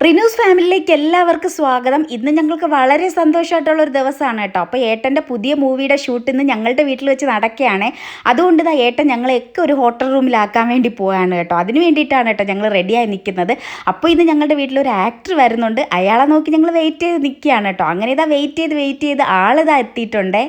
റിന്യൂസ് ഫാമിലിയിലേക്ക് എല്ലാവർക്കും സ്വാഗതം. ഇന്ന് ഞങ്ങൾക്ക് വളരെ സന്തോഷമായിട്ടുള്ളൊരു ദിവസമാണ് കേട്ടോ. അപ്പോൾ ഏട്ടൻ്റെ പുതിയ മൂവിയുടെ ഷൂട്ട് ഇന്ന് ഞങ്ങളുടെ വീട്ടിൽ വെച്ച് നടക്കുകയാണ്. അതുകൊണ്ട് ഏട്ടൻ ഞങ്ങളെയൊക്കെ ഒരു ഹോട്ടൽ റൂമിലാക്കാൻ വേണ്ടി പോവാണ് കേട്ടോ. അതിന് വേണ്ടിയിട്ടാണ് കേട്ടോ ഞങ്ങൾ റെഡിയായി നിൽക്കുന്നത്. അപ്പോൾ ഇന്ന് ഞങ്ങളുടെ വീട്ടിലൊരു ആക്ടർ വരുന്നുണ്ട്. അയാളെ നോക്കി ഞങ്ങൾ വെയിറ്റ് ചെയ്ത് നിൽക്കുകയാണ് കേട്ടോ. അങ്ങനെ വെയിറ്റ് ചെയ്ത് ആളിതാ എത്തിയിട്ടുണ്ടേ.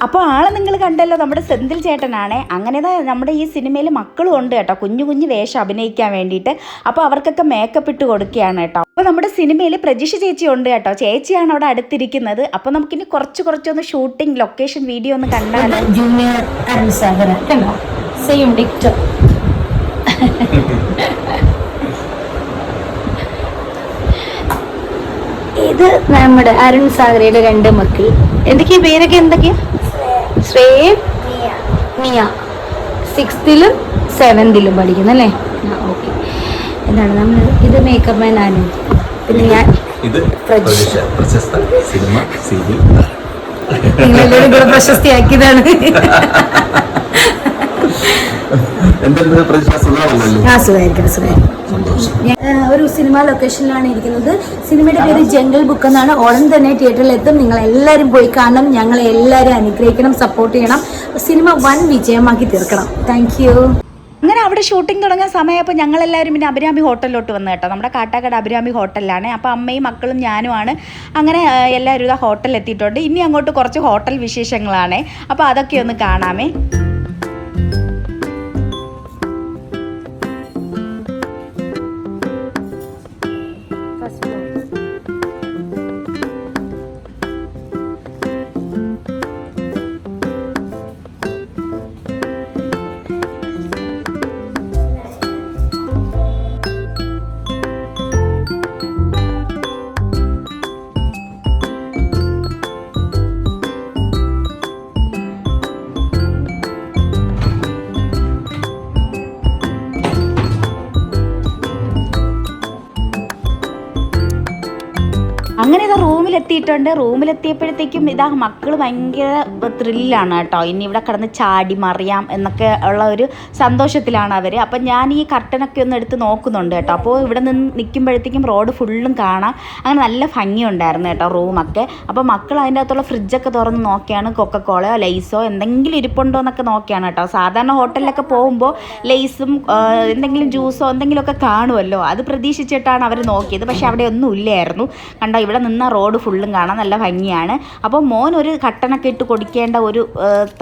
അപ്പോൾ ആളെ നിങ്ങൾ കണ്ടല്ലോ, നമ്മുടെ സെന്തിൽ ചേട്ടനാണ്. അങ്ങനെ നമ്മുടെ ഈ സിനിമയിൽ മക്കളും ഉണ്ട് കേട്ടോ, കുഞ്ഞു വേഷം അഭിനയിക്കാൻ വേണ്ടിയിട്ട്. അപ്പോൾ അവർക്കൊക്കെ മേക്കപ്പ് ഇട്ട് കൊടുക്കുകയാണ് കേട്ടോ. അപ്പോൾ നമ്മുടെ സിനിമയിൽ പ്രജിഷ ചേച്ചി ഉണ്ട് കേട്ടോ. ചേച്ചിയാണ് അവിടെ അടുത്തിരിക്കുന്നത്. അപ്പോൾ നമുക്കിനി കുറച്ചൊന്ന് ഷൂട്ടിംഗ് ലൊക്കേഷൻ വീഡിയോ ഒന്ന് കണ്ടാലോ. ജൂനിയർ അരുൺ സാഗർ കണ്ടോ, സെയിം ഡിക്റ്റോ. ഇത് നമ്മുടെ അരുൺ സാഗരയുടെ രണ്ട് മക്കൾ. എന്തൊക്കെയാ പേരൊക്കെ? ശ്രേയ, മിയ. 6th-ലും 7th-ലും പഠിക്കുന്നല്ലേ? ഓക്കെ. എന്താണ് നമ്മൾ ഇത് മേക്കപ്പ് മാൻ ആണ്. പിന്നെ ഞാൻ നിങ്ങളെല്ലാവരും കൂടെ പ്രശസ്തിയാക്കിയതാണ്. ഒരു സിനിമ ലൊക്കേഷനിലാണ് ഇരിക്കുന്നത്. സിനിമയുടെ പേര് ജംഗിൾ ബുക്ക് എന്നാണ്. ഉടൻ തന്നെ തിയേറ്ററിൽ എത്തും. നിങ്ങൾ എല്ലാവരും പോയി കാണണം. ഞങ്ങളെ എല്ലാവരും അനുഗ്രഹിക്കണം, സപ്പോർട്ട് ചെയ്യണം. സിനിമ വൻ വിജയമാക്കി തീർക്കണം. Thank you. അങ്ങനെ അവിടെ ഷൂട്ടിംഗ് തുടങ്ങാൻ സമയപ്പോൾ ഞങ്ങളെല്ലാവരും പിന്നെ അഭിരാമി ഹോട്ടലിലോട്ട് വന്നു കേട്ടോ. നമ്മുടെ കാട്ടാക്കട അഭിരാമി ഹോട്ടലിലാണ്. അപ്പോൾ അമ്മയും മക്കളും ഞാനുമാണ്. അങ്ങനെ എല്ലാവരും ഇതാ ഹോട്ടലിൽ എത്തിയിട്ടുണ്ട്. ഇനി അങ്ങോട്ട് കുറച്ച് ഹോട്ടൽ വിശേഷങ്ങളാണ്. അപ്പോൾ അതൊക്കെ ഒന്ന് കാണാമേ. അങ്ങനെ ഇതാ റൂമിലെത്തിയിട്ടുണ്ട്. റൂമിലെത്തിയപ്പോഴത്തേക്കും ഇതാ മക്കൾ ഭയങ്കര ത്രില്ലാണ് കേട്ടോ. ഇനി ഇവിടെ കിടന്ന് ചാടി മറിയാം എന്നൊക്കെ ഉള്ള ഒരു സന്തോഷത്തിലാണ് അവർ. അപ്പം ഞാൻ ഈ കർട്ടനൊക്കെ ഒന്ന് എടുത്ത് നോക്കുന്നുണ്ട് കേട്ടോ. അപ്പോൾ ഇവിടെ നിന്ന് നിൽക്കുമ്പോഴത്തേക്കും റോഡ് ഫുള്ളും കാണാം. അങ്ങനെ നല്ല ഭംഗിയുണ്ടായിരുന്നു കേട്ടോ റൂമൊക്കെ. അപ്പോൾ മക്കൾ അതിൻ്റെ അകത്തുള്ള ഫ്രിഡ്ജൊക്കെ തുറന്ന് നോക്കിയാണ് കൊക്കക്കോളയോ ലൈസോ എന്തെങ്കിലും ഇരിപ്പുണ്ടോ എന്നൊക്കെ നോക്കിയാണ് കേട്ടോ. സാധാരണ ഹോട്ടലിലൊക്കെ പോകുമ്പോൾ ലെയ്സും എന്തെങ്കിലും ജ്യൂസോ എന്തെങ്കിലുമൊക്കെ കാണുമല്ലോ, അത് പ്രതീക്ഷിച്ചിട്ടാണ് അവർ നോക്കിയത്. പക്ഷേ അവിടെ ഒന്നും ഇല്ലായിരുന്നു. കണ്ടോ, ഇവിടെ നിന്ന റോഡ് ഫുള്ളും കാണാൻ നല്ല ഭംഗിയാണ്. അപ്പോൾ മോൻ ഒരു കട്ടനൊക്കെ ഇട്ട് കൊടുക്കേണ്ട ഒരു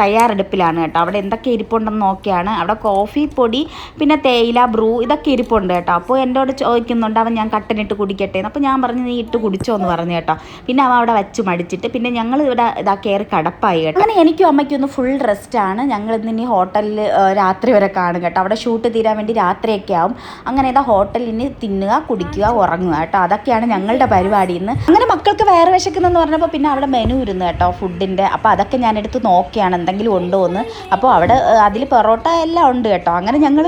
തയ്യാറെടുപ്പിലാണ് കേട്ടോ. അവിടെ എന്തൊക്കെ ഇരിപ്പുണ്ടെന്ന് നോക്കിയാണ്. അവിടെ കോഫി പൊടി, പിന്നെ തേയില, ബ്രൂ ഇതൊക്കെ ഇരിപ്പുണ്ട് കേട്ടോ. അപ്പോൾ എന്നോട് ചോദിക്കുന്നുണ്ട് അവൻ ഞാൻ കട്ടനിട്ട് കുടിക്കട്ടെ എന്ന്. അപ്പോൾ ഞാൻ പറഞ്ഞു നീ ഇട്ട് കുടിച്ചോ എന്ന് പറഞ്ഞു കേട്ടോ. പിന്നെ അവൻ അവിടെ വച്ച് മടിച്ചിട്ട് പിന്നെ ഞങ്ങൾ ഇവിടെ ഇതാ കയറി കടപ്പായി കേട്ടോ. അങ്ങനെ എനിക്കും അമ്മയ്ക്കും ഒന്ന് ഫുൾ റെസ്റ്റാണ്. ഞങ്ങൾ ഇന്ന് ഹോട്ടലിൽ രാത്രി വരെ കാണും കേട്ടോ. അവിടെ ഷൂട്ട് തീരാൻ വേണ്ടി രാത്രിയൊക്കെ ആവും. അങ്ങനെ ഇതാ ഹോട്ടലിൽ തിന്നുക, കുടിക്കുക, ഉറങ്ങുക കേട്ടോ. അതൊക്കെയാണ് ഞങ്ങളുടെ പരിപാടി ഇന്ന്. അങ്ങനെ മക്കൾക്ക് വേറെ വിശക്കുന്നെന്ന് പറഞ്ഞപ്പോൾ പിന്നെ അവിടെ മെനു ഇരുന്ന് കേട്ടോ ഫുഡിൻ്റെ. അപ്പോൾ അതൊക്കെ ഞാനെടുത്ത് നോക്കിയാണ് എന്തെങ്കിലും ഉണ്ടോ എന്ന്. അപ്പോൾ അവിടെ അതിൽ പെറോട്ട എല്ലാം ഉണ്ട് കേട്ടോ. അങ്ങനെ ഞങ്ങൾ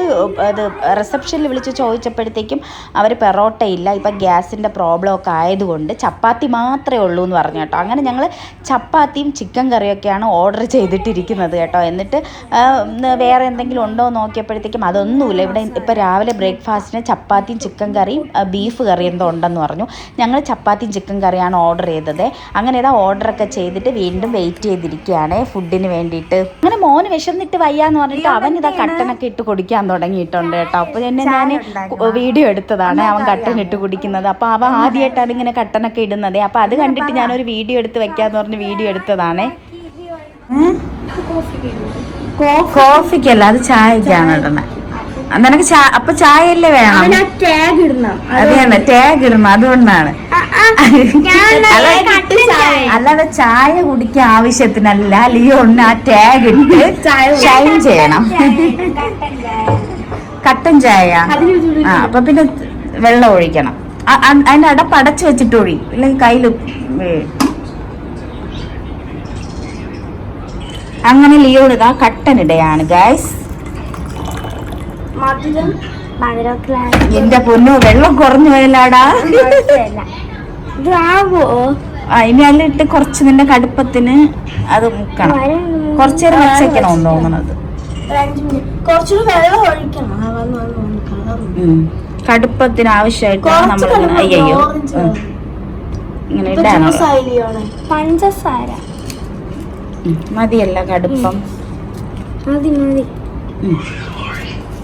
അത് റിസപ്ഷനിൽ വിളിച്ച് ചോദിച്ചപ്പോഴത്തേക്കും അവർ പെറോട്ട ഇല്ല, ഇപ്പം ഗ്യാസിൻ്റെ പ്രോബ്ലം ഒക്കെ ആയതുകൊണ്ട് ചപ്പാത്തി മാത്രമേ ഉള്ളൂ എന്ന് പറഞ്ഞു കേട്ടോ. അങ്ങനെ ഞങ്ങൾ ചപ്പാത്തിയും ചിക്കൻ കറിയൊക്കെയാണ് ഓർഡർ ചെയ്തിട്ടിരിക്കുന്നത് കേട്ടോ. എന്നിട്ട് വേറെ എന്തെങ്കിലും ഉണ്ടോ എന്ന് നോക്കിയപ്പോഴത്തേക്കും അതൊന്നുമില്ല. ഇവിടെ ഇപ്പോൾ രാവിലെ ബ്രേക്ക്ഫാസ്റ്റിന് ചപ്പാത്തിയും ചിക്കൻ കറിയും ബീഫ് കറി എന്തോ ഉണ്ടെന്ന് പറഞ്ഞു. ഞങ്ങൾ ചപ്പാത്തിയും ചിക്കൻ കറിയാണ് ഓർഡർ ചെയ്തത്. അങ്ങനെ ഇതാ ഓർഡറൊക്കെ ചെയ്തിട്ട് വീണ്ടും വെയിറ്റ് ചെയ്തിരിക്കുകയാണ് ഫുഡിന് വേണ്ടിയിട്ട്. അങ്ങനെ മോന് വിശന്നിട്ട് വയ്യാന്ന് പറഞ്ഞിട്ട് അവൻ ഇതാ കട്ടനൊക്കെ ഇട്ട് കുടിക്കാൻ തുടങ്ങിയിട്ടുണ്ട് കേട്ടോ. അപ്പോൾ തന്നെ ഞാൻ വീഡിയോ എടുത്തതാണ് അവൻ കട്ടൻ ഇട്ട് കുടിക്കുന്നത്. അപ്പോൾ അവൻ ആദ്യമായിട്ടാണ് ഇങ്ങനെ കട്ടനൊക്കെ ഇടുന്നത്. അപ്പോൾ അത് കണ്ടിട്ട് ഞാനൊരു വീഡിയോ എടുത്ത് വെക്കാന്ന് പറഞ്ഞ് വീഡിയോ എടുത്തതാണ്. കോഫിക്കല്ല, അത് ചായക്കാണ് ഇടുന്നത്. നിനക്ക് അപ്പൊ ചായയല്ലേ വേണം? അതെയാണ് ടാഗ് ഇടണം, അതുകൊണ്ടാണ്. അല്ലാതെ ചായ കുടിക്കാൻ ആവശ്യത്തിനല്ല ലിയോണ് ആ ടാഗ് ഇട്ട് ഷൈൻ ചെയ്യണം. കട്ടൻ ചായ. അപ്പൊ പിന്നെ വെള്ളം ഒഴിക്കണം. അതിന്റെ അടപ്പ് അടച്ചു വെച്ചിട്ട് ഒഴി, ഇല്ലെങ്കിൽ കയ്യിൽ അങ്ങനെ ലിയോൺ ഇതാ കട്ടനിടയാണ് ഗൈസ്. എന്റെ പൊന്നോ, വെള്ളം കുറഞ്ഞു പോയല്ലാടാ. ഇനി അതിലിട്ട് കുറച്ച് നിന്റെ കടുപ്പത്തിന് അത് മുക്കണം. കുറച്ചേരം വച്ചേക്കണമെന്ന് തോന്നണത്. കടുപ്പത്തിന് ആവശ്യമായിട്ടാണ് നമ്മളിങ്ങനെ അയ്യോ ഇങ്ങനെ ഇടാനോ. പഞ്ചസാര മതിയല്ല കടുപ്പം. മതി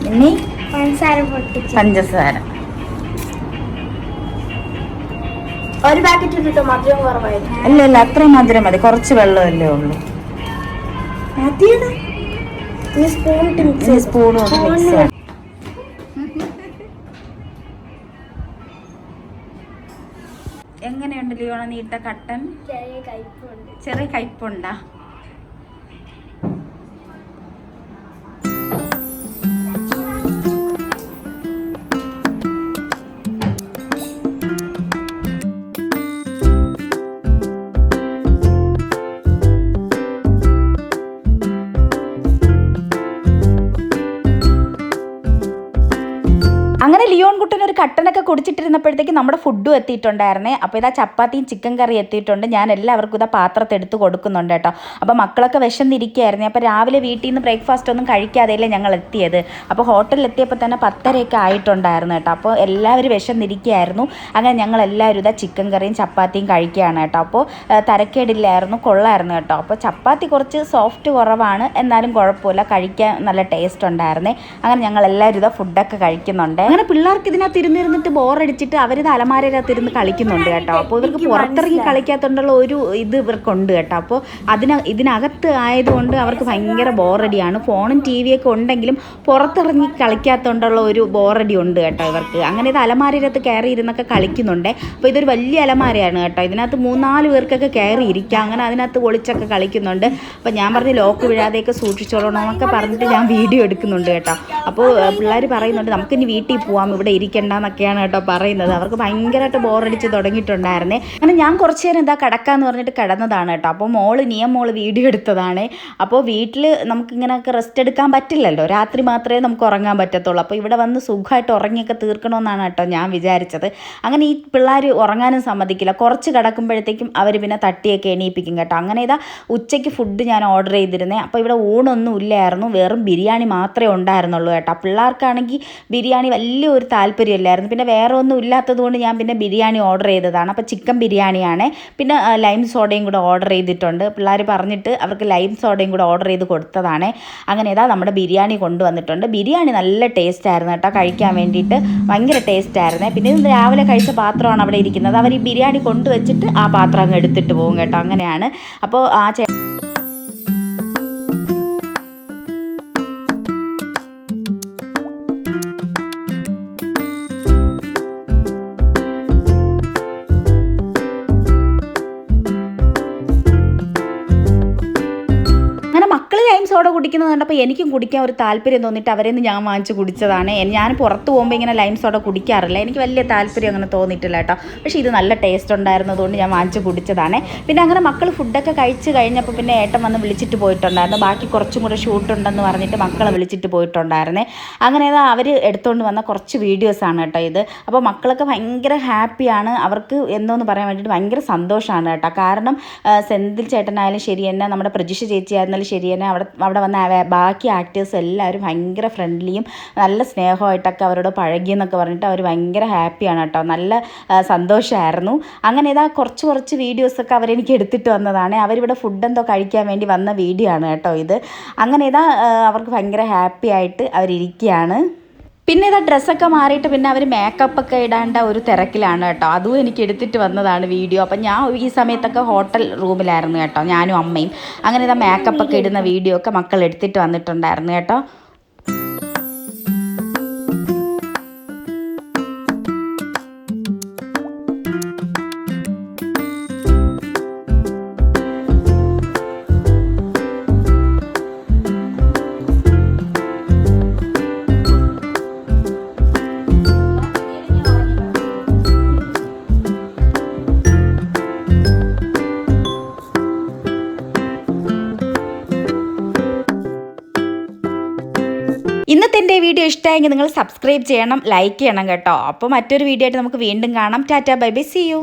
ഇനി പഞ്ചസാര ഒരു പാക്കറ്റ് ഇട്ടിട്ടോ, മധുരം കുറവായിരുന്നു. അല്ല അത്രയും മധുരം മതി, കുറച്ച് വെള്ളമല്ലേ ഉള്ളൂ. സ്പൂൺ എങ്ങനെയുണ്ട് ലിയോണ നീട്ട കട്ടൻ? ചെറിയ കയ്പുണ്ടാ? അങ്ങനെ ലിയോൺ കുട്ടൻ ഒരു കട്ടനൊക്കെ കുടിച്ചിട്ടിരുന്നപ്പോഴത്തേക്ക് നമ്മുടെ ഫുഡും എത്തിയിട്ടുണ്ടായിരുന്നേ. അപ്പോൾ ഇതാ ചപ്പാത്തിയും ചിക്കൻ കറി എത്തിയിട്ടുണ്ട്. ഞാൻ എല്ലാവർക്കും ഇതാ പാത്രത്തെ എടുത്ത് കൊടുക്കുന്നുണ്ട് കേട്ടോ. അപ്പോൾ മക്കളൊക്കെ വിശന്നിരിക്കുകയായിരുന്നു. അപ്പോൾ രാവിലെ വീട്ടിൽ നിന്ന് ബ്രേക്ക്ഫാസ്റ്റ് ഒന്നും കഴിക്കാതെയല്ലേ ഞങ്ങൾ എത്തിയത്. അപ്പോൾ ഹോട്ടലിൽ എത്തിയപ്പോൾ തന്നെ 10:30 ആയിട്ടുണ്ടായിരുന്നു കേട്ടോ. അപ്പോൾ എല്ലാവരും വിശന്നിരിക്കുകയായിരുന്നു. അങ്ങനെ ഞങ്ങൾ എല്ലാവരും ഇതാ ചിക്കൻ കറിയും ചപ്പാത്തിയും കഴിക്കുകയാണ് കേട്ടോ. അപ്പോൾ തരക്കേടില്ലായിരുന്നു, കൊള്ളായിരുന്നു കേട്ടോ. അപ്പോൾ ചപ്പാത്തി കുറച്ച് സോഫ്റ്റ് കുറവാണ്, എന്നാലും കുഴപ്പമില്ല, കഴിക്കാൻ നല്ല ടേസ്റ്റ് ഉണ്ടായിരുന്നേ. അങ്ങനെ ഞങ്ങൾ എല്ലാവരും ഇതാ ഫുഡൊക്കെ കഴിക്കുന്നുണ്ട്. അങ്ങനെ പിള്ളേർക്ക് ഇതിനകത്ത് ഇരുന്നിരുന്നിട്ട് ബോറടിച്ചിട്ട് അവരിത് അലമാരയിനകത്ത് ഇരുന്ന് കളിക്കുന്നുണ്ട് കേട്ടോ. അപ്പോൾ ഇവർക്ക് പുറത്തിറങ്ങി കളിക്കാത്തോണ്ടുള്ള ഒരു ഇത് ഇവർക്കുണ്ട് കേട്ടോ. അപ്പോൾ ഇതിനകത്ത് ആയതുകൊണ്ട് അവർക്ക് ഭയങ്കര ബോറടിയാണ്. ഫോണും ടി വിയൊക്കെ ഉണ്ടെങ്കിലും പുറത്തിറങ്ങി കളിക്കാത്തോണ്ടുള്ള ഒരു ബോറടി ഉണ്ട് കേട്ടോ ഇവർക്ക്. അങ്ങനെ ഇത് അലമാരയിനകത്ത് കയറി ഇരുന്നൊക്കെ കളിക്കുന്നുണ്ട്. അപ്പോൾ ഇതൊരു വലിയ അലമാരയാണ് കേട്ടോ. ഇതിനകത്ത് 3-4 പേർക്കൊക്കെ കയറി ഇരിക്കാം. അങ്ങനെ അതിനകത്ത് ഒളിച്ചൊക്കെ കളിക്കുന്നുണ്ട്. അപ്പോൾ ഞാൻ പറഞ്ഞ് ലോക്ക് വീഴാതെയൊക്കെ സൂക്ഷിച്ചോളണമെന്നൊക്കെ പറഞ്ഞിട്ട് ഞാൻ വീഡിയോ എടുക്കുന്നുണ്ട് കേട്ടോ. അപ്പോൾ പിള്ളേർ പറയുന്നുണ്ട് നമുക്കിനി വീട്ടിൽ പോവാം, ഇവിടെ ഇരിക്കണ്ടെന്നൊക്കെയാണ് കേട്ടോ പറയുന്നത്. അവർക്ക് ഭയങ്കരമായിട്ട് ബോറടിച്ച് തുടങ്ങിയിട്ടുണ്ടായിരുന്നേ. അങ്ങനെ ഞാൻ കുറച്ച് നേരം എന്താ കിടക്കാമെന്ന് പറഞ്ഞിട്ട് കിടന്നതാണ് കേട്ടോ. അപ്പോൾ മോള് വീഡിയോ എടുത്തതാണ്. അപ്പോൾ വീട്ടിൽ നമുക്കിങ്ങനെയൊക്കെ റെസ്റ്റ് എടുക്കാൻ പറ്റില്ലല്ലോ, രാത്രി മാത്രമേ നമുക്ക് ഉറങ്ങാൻ പറ്റത്തുള്ളൂ. അപ്പോൾ ഇവിടെ വന്ന് സുഖമായിട്ട് ഉറങ്ങിയൊക്കെ തീർക്കണമെന്നാണ് കേട്ടോ ഞാൻ വിചാരിച്ചത്. അങ്ങനെ ഈ പിള്ളേർ ഉറങ്ങാനും സമ്മതിക്കില്ല. കുറച്ച് കിടക്കുമ്പോഴത്തേക്കും അവർ പിന്നെ തട്ടിയൊക്കെ എണീപ്പിക്കും കേട്ടോ. അങ്ങനെ ഇതാ ഉച്ചയ്ക്ക് ഫുഡ് ഞാൻ ഓർഡർ ചെയ്തിരുന്നേ. അപ്പോൾ ഇവിടെ ഊണൊന്നും ഇല്ലായിരുന്നു, വെറും ബിരിയാണി മാത്രമേ ഉണ്ടായിരുന്നുള്ളൂ കേട്ടോ. പിള്ളേർക്കാണെങ്കിൽ ബിരിയാണി വലിയൊരു താല്പര്യമില്ലായിരുന്നു. പിന്നെ വേറെ ഒന്നും ഇല്ലാത്തത് കൊണ്ട് ഞാൻ പിന്നെ ബിരിയാണി ഓർഡർ ചെയ്തതാണ്. അപ്പോൾ ചിക്കൻ ബിരിയാണിയാണ്. പിന്നെ ലൈം സോഡയും കൂടെ ഓർഡർ ചെയ്തിട്ടുണ്ട്. പിള്ളേർ പറഞ്ഞിട്ട് അവർക്ക് ലൈം സോഡയും കൂടെ ഓർഡർ ചെയ്ത് കൊടുത്തതാണ്. അങ്ങനെ ഇതാ നമ്മുടെ ബിരിയാണി കൊണ്ടുവന്നിട്ടുണ്ട്. ബിരിയാണി നല്ല ടേസ്റ്റ് ആയിരുന്നു കേട്ടോ, കഴിക്കാൻ വേണ്ടിയിട്ട് ഭയങ്കര ടേസ്റ്റ് ആയിരുന്നേ. പിന്നെ ഇത് രാവിലെ കഴിച്ച പാത്രമാണ് അവിടെ ഇരിക്കുന്നത്. അവർ ഈ ബിരിയാണി കൊണ്ടുവച്ചിട്ട് ആ പാത്രം അങ്ങ് എടുത്തിട്ട് പോകും കേട്ടോ. അങ്ങനെയാണ്. അപ്പോൾ ആ സോഡ കുടിക്കുന്നത് കണ്ടപ്പോൾ എനിക്കും കുടിക്കാൻ ഒരു താല്പര്യം തോന്നിയിട്ട് അവരെ നിന്ന് ഞാൻ വാങ്ങിച്ച് കുടിച്ചതാണ്. ഞാൻ പുറത്ത് പോകുമ്പോൾ ഇങ്ങനെ ലൈം സോഡ കുടിക്കാറില്ല, എനിക്ക് വലിയ താല്പര്യം അങ്ങനെ തോന്നിയിട്ടില്ല കേട്ടോ. പക്ഷേ ഇത് നല്ല ടേസ്റ്റ് ഉണ്ടായിരുന്നതുകൊണ്ട് ഞാൻ വാങ്ങിച്ച് കുടിച്ചതാണ്. പിന്നെ അങ്ങനെ മക്കൾ ഫുഡൊക്കെ കഴിച്ച് കഴിഞ്ഞപ്പോൾ പിന്നെ ഏട്ടൻ വന്ന് വിളിച്ചിട്ട് പോയിട്ടുണ്ടായിരുന്നു. ബാക്കി കുറച്ചും കൂടെ ഷൂട്ടുണ്ടെന്ന് പറഞ്ഞിട്ട് മക്കളെ വിളിച്ചിട്ട് പോയിട്ടുണ്ടായിരുന്നേ. അങ്ങനെ അവർ എടുത്തുകൊണ്ട് വന്ന കുറച്ച് വീഡിയോസാണ് കേട്ടോ ഇത്. അപ്പോൾ മക്കളൊക്കെ ഭയങ്കര ഹാപ്പിയാണ്. അവർക്ക് എന്തോന്ന് പറയാൻ വേണ്ടിയിട്ട് ഭയങ്കര സന്തോഷമാണ് കേട്ടോ. കാരണം സെന്തിൽ ചേട്ടനായാലും ശരി തന്നെ, നമ്മുടെ പ്രജിഷ ചേച്ചി ആയിരുന്നാലും ശരി തന്നെ, അവിടെ വന്ന ബാക്കി ആക്ടേഴ്സ് എല്ലാവരും ഭയങ്കര ഫ്രണ്ട്ലിയും നല്ല സ്നേഹമായിട്ടൊക്കെ അവരോട് പഴകിയെന്നൊക്കെ പറഞ്ഞിട്ട് അവർ ഭയങ്കര ഹാപ്പിയാണ് കേട്ടോ. നല്ല സന്തോഷമായിരുന്നു. അങ്ങനെ ഇതാ കുറച്ച് വീഡിയോസൊക്കെ അവരെനിക്ക് എടുത്തിട്ട് വന്നതാണ്. അവരിവിടെ ഫുഡ് എന്തോ കഴിക്കാൻ വേണ്ടി വന്ന വീഡിയോ ആണ് കേട്ടോ ഇത്. അങ്ങനെ ഇതാ അവർക്ക് ഭയങ്കര ഹാപ്പി ആയിട്ട് അവരിയ്ക്കുകയാണ്. പിന്നെ ഇതാ ഡ്രസ്സൊക്കെ മാറിയിട്ട് പിന്നെ അവർ മേക്കപ്പൊക്കെ ഇടേണ്ട ഒരു തിരക്കിലാണ് കേട്ടോ. അതും എനിക്ക് എടുത്തിട്ട് വന്നതാണ് വീഡിയോ. അപ്പം ഞാൻ ഈ സമയത്തൊക്കെ ഹോട്ടൽ റൂമിലായിരുന്നു കേട്ടോ, ഞാനും അമ്മയും. അങ്ങനെ ഇതാ മേക്കപ്പൊക്കെ ഇടുന്ന വീഡിയോ ഒക്കെ മക്കൾ എടുത്തിട്ട് വന്നിട്ടുണ്ടായിരുന്നു കേട്ടോ. ഇന്നത്തെ എൻ്റെ വീഡിയോ ഇഷ്ടമായെങ്കിൽ നിങ്ങൾ സബ്സ്ക്രൈബ് ചെയ്യണം, ലൈക്ക് ചെയ്യണം കേട്ടോ. അപ്പോൾ മറ്റൊരു വീഡിയോ ആയിട്ട് നമുക്ക് വീണ്ടും കാണാം. Tata bye bye, see U.